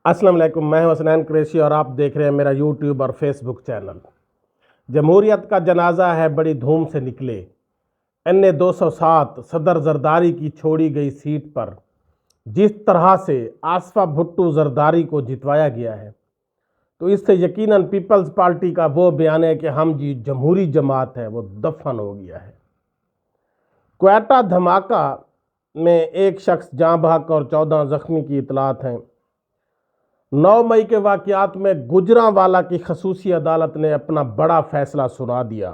अस्सलाम वालेकुम, मैं हूं हसनैन कुरैशी और आप देख रहे हैं मेरा यूट्यूब और फेसबुक चैनल। जमहूरियत का जनाजा है बड़ी धूम से निकले, एन 207 सदर जरदारी की छोड़ी गई सीट पर जिस तरह से आसफा भुट्टो जरदारी को जितवाया गया है, तो इससे यकीनन पीपल्स पार्टी का वो बयान है कि हम जी जमहूरी जमात है वो दफन हो गया है। क्वेटा धमाका में एक शख्स जाँ बहक और 14 जख्मी की इतलात हैं। 9 मई के वाक़यात में गुजरांवाला की खसूसी अदालत ने अपना बड़ा फैसला सुना दिया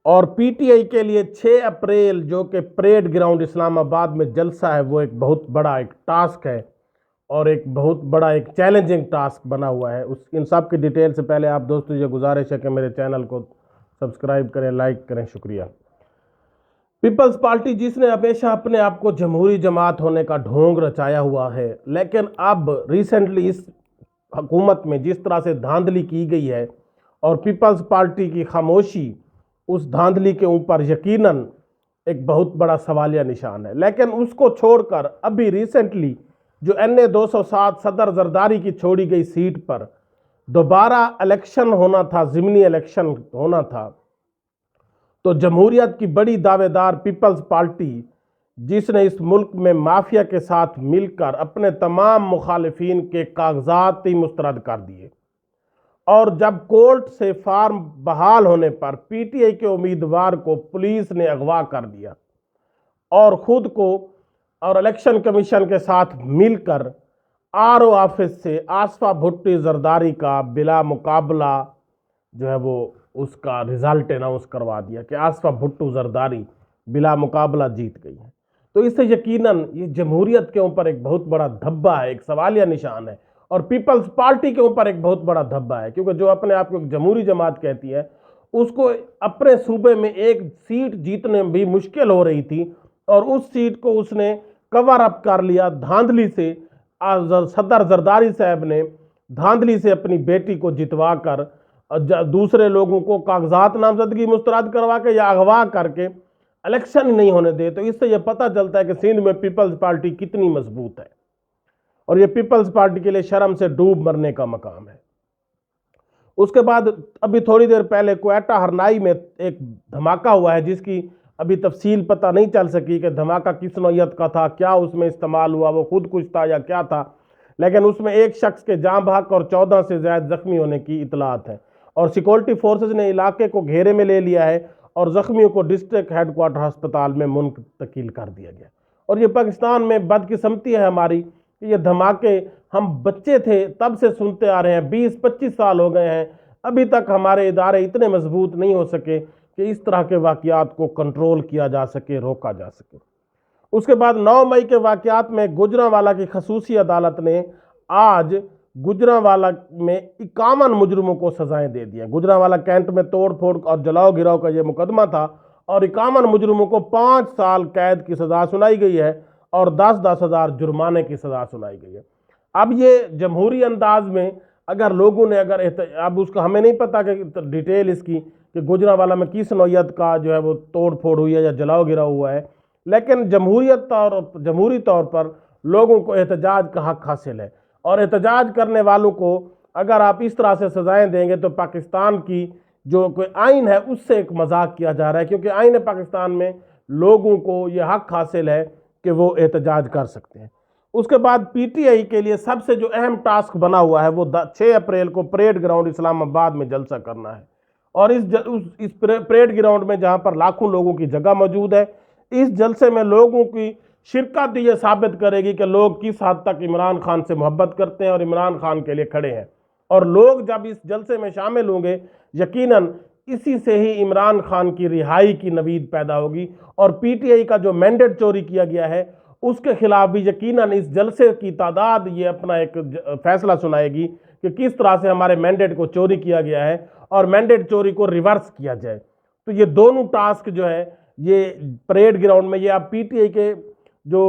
और पीटीआई के लिए 6 अप्रैल जो कि परेड ग्राउंड इस्लामाबाद में जलसा है वो एक बहुत बड़ा एक टास्क है और एक बहुत बड़ा एक चैलेंजिंग टास्क बना हुआ है। उस इन सब की डिटेल से पहले आप दोस्तों ये गुजारिश है कि मेरे चैनल को सब्सक्राइब करें, लाइक करें, शुक्रिया। पीपल्स पार्टी जिसने हमेशा अपने आप को जमहूरी जमात होने का ढोंग रचाया हुआ है, लेकिन अब रिसेंटली इस हुकूमत में जिस तरह से धांधली की गई है और पीपल्स पार्टी की खामोशी उस धांधली के ऊपर यकीनन एक बहुत बड़ा सवालिया निशान है। लेकिन उसको छोड़कर अभी रिसेंटली जो NA 207 सदर जरदारी की छोड़ी गई सीट पर दोबारा इलेक्शन होना था, ज़िमनी इलेक्शन होना था, तो जमहूरियत की बड़ी दावेदार पीपल्स पार्टी जिसने इस मुल्क में माफिया के साथ मिलकर अपने तमाम मुखालिफिन के कागजात ही मुस्तरद कर दिए और जब कोर्ट से फार्म बहाल होने पर पीटीआई के उम्मीदवार को पुलिस ने अगवा कर दिया और ख़ुद को और इलेक्शन कमीशन के साथ मिलकर आरओ ऑफिस से आसफा भुट्टो जरदारी का बिला मुकाबला जो है वो उसका रिजल्ट अनाउंस करवा दिया कि आसफा भुट्टो जरदारी बिला मुकाबला जीत गई है। तो इससे यकीनन ये जमहूरियत के ऊपर एक बहुत बड़ा धब्बा है, एक सवालिया निशान है और पीपल्स पार्टी के ऊपर एक बहुत बड़ा धब्बा है, क्योंकि जो अपने आप को एक जमहूरी जमात कहती है उसको अपने सूबे में एक सीट जीतने में भी मुश्किल हो रही थी और उस सीट को उसने कवर अप कर लिया धांधली से। सदर जरदारी साहब ने धांधली से अपनी बेटी को जितवा कर दूसरे लोगों को कागजात नामजदगी मुस्तरद करवा के या अगवा करके इलेक्शन ही नहीं होने दे। तो इससे यह पता चलता है कि सिंध में पीपल्स पार्टी कितनी मजबूत है और ये पीपल्स पार्टी के लिए शर्म से डूब मरने का मकाम है। उसके बाद अभी थोड़ी देर पहले क्वेटा हरनाई में एक धमाका हुआ है जिसकी अभी तफसील पता नहीं चल सकी कि धमाका किस नौयत का था, क्या उसमें इस्तेमाल हुआ, वो खुद कुछ था या क्या था, लेकिन उसमें एक शख्स के जाँ बहक और 14 से ज़्यादा जख्मी होने की इतलात है और सिक्योरिटी फोर्सेज ने इलाके को घेरे में ले लिया है और ज़ख्मियों को डिस्ट्रिक्ट हेडक्वार्टर अस्पताल में मुंतकिल कर दिया गया। और ये पाकिस्तान में बदकिस्मती है हमारी कि ये धमाके हम बच्चे थे तब से सुनते आ रहे हैं, 20-25 साल हो गए हैं, अभी तक हमारे इदारे इतने मजबूत नहीं हो सके कि इस तरह के वाक़यात को कंट्रोल किया जा सके, रोका जा सके। उसके बाद 9 मई के वाक़यात में गुजरांवाला की खसूसी अदालत ने आज गुजरांवाला में 51 मुजरिमों को सजाएं दे दी हैं। गुजरांवाला कैंट में तोड़ फोड़ और जलाओ गिराओ का ये मुकदमा था और 51 मुजरिमों को 5 साल कैद की सज़ा सुनाई गई है और 10-10 हज़ार जुर्माने की सज़ा सुनाई गई है। अब ये जमहूरी अंदाज में अगर लोगों ने अब उसका हमें नहीं पता कि डिटेल इसकी कि गुजरांवाला में किस नौयत का जो है वो तोड़ फोड़ हुई है या जलाओ गिराओ हुआ है, लेकिन जमहूरी तौर पर लोगों को एहतजाज का हक हासिल है और एहतजाज करने वालों को अगर आप इस तरह से सजाएं देंगे तो पाकिस्तान की जो कोई आइन है उससे एक मजाक किया जा रहा है, क्योंकि आइन पाकिस्तान में लोगों को ये हक हासिल है कि वो एहतजाज कर सकते हैं। उसके बाद पीटीआई के लिए सबसे जो अहम टास्क बना हुआ है वो 6 अप्रैल को परेड ग्राउंड इस्लामाबाद में जलसा करना है और इस परेड ग्राउंड में जहाँ पर लाखों लोगों की जगह मौजूद है, इस जलसे में लोगों की शिरकत ये साबित करेगी कि लोग किस हद तक इमरान खान से मोहब्बत करते हैं और इमरान खान के लिए खड़े हैं। और लोग जब इस जलसे में शामिल होंगे यकीनन इसी से ही इमरान खान की रिहाई की नवीद पैदा होगी और पीटीआई का जो मैंडेट चोरी किया गया है उसके खिलाफ भी यकीनन इस जलसे की तादाद ये अपना एक फैसला सुनाएगी कि किस तरह से हमारे मैंडेट को चोरी किया गया है और मैंडेट चोरी को रिवर्स किया जाए। तो ये दोनों टास्क जो है ये परेड ग्राउंड में ये अब पीटीआई के जो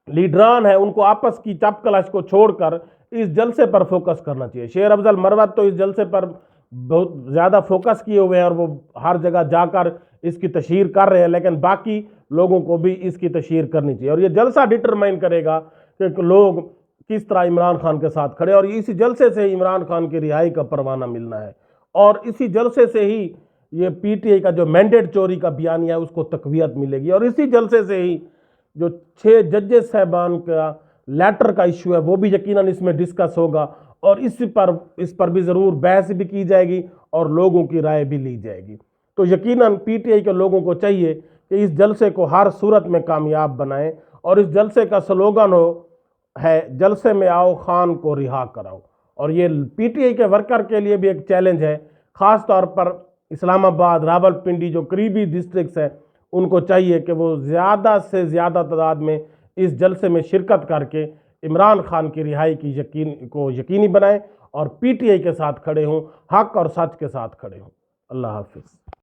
लीडरान है उनको आपस की चपकलश को छोड़कर इस जलसे पर फोकस करना चाहिए। शेर अफजल मरवत तो इस जलसे पर बहुत ज़्यादा फोकस किए हुए हैं और वो हर जगह जाकर इसकी तशहीर कर रहे हैं, लेकिन बाकी लोगों को भी इसकी तशहीर करनी चाहिए और ये जलसा डिटरमाइन करेगा कि लोग किस तरह इमरान खान के साथ खड़े, और इसी जलसे से ही इमरान खान की रिहाई का परवाना मिलना है, और इसी जलसे से ही ये पीटीआई का जो मैंडेट चोरी का बयानिया है उसको तकवीत मिलेगी, और इसी जलसे से ही जो 6 जजेस साहबान का लेटर का इशू है वो भी यकीनन इसमें डिस्कस होगा, और इस पर भी ज़रूर बहस भी की जाएगी और लोगों की राय भी ली जाएगी। तो यकीनन पीटीआई के लोगों को चाहिए कि इस जलसे को हर सूरत में कामयाब बनाएं, और इस जलसे का स्लोगन है जलसे में आओ खान को रिहा कराओ। और ये पीटीआई के वर्कर के लिए भी एक चैलेंज है, ख़ास तौर पर इस्लामाबाद, रावलपिंडी जो करीबी डिस्ट्रिक्ट्स हैं, उनको चाहिए कि वो ज़्यादा से ज़्यादा तादाद में इस जलसे में शिरकत करके इमरान खान की रिहाई की यकीनी बनाएं और पीटीआई के साथ खड़े हों, हक और सच के साथ खड़े हों। अल्लाह हाफिज़।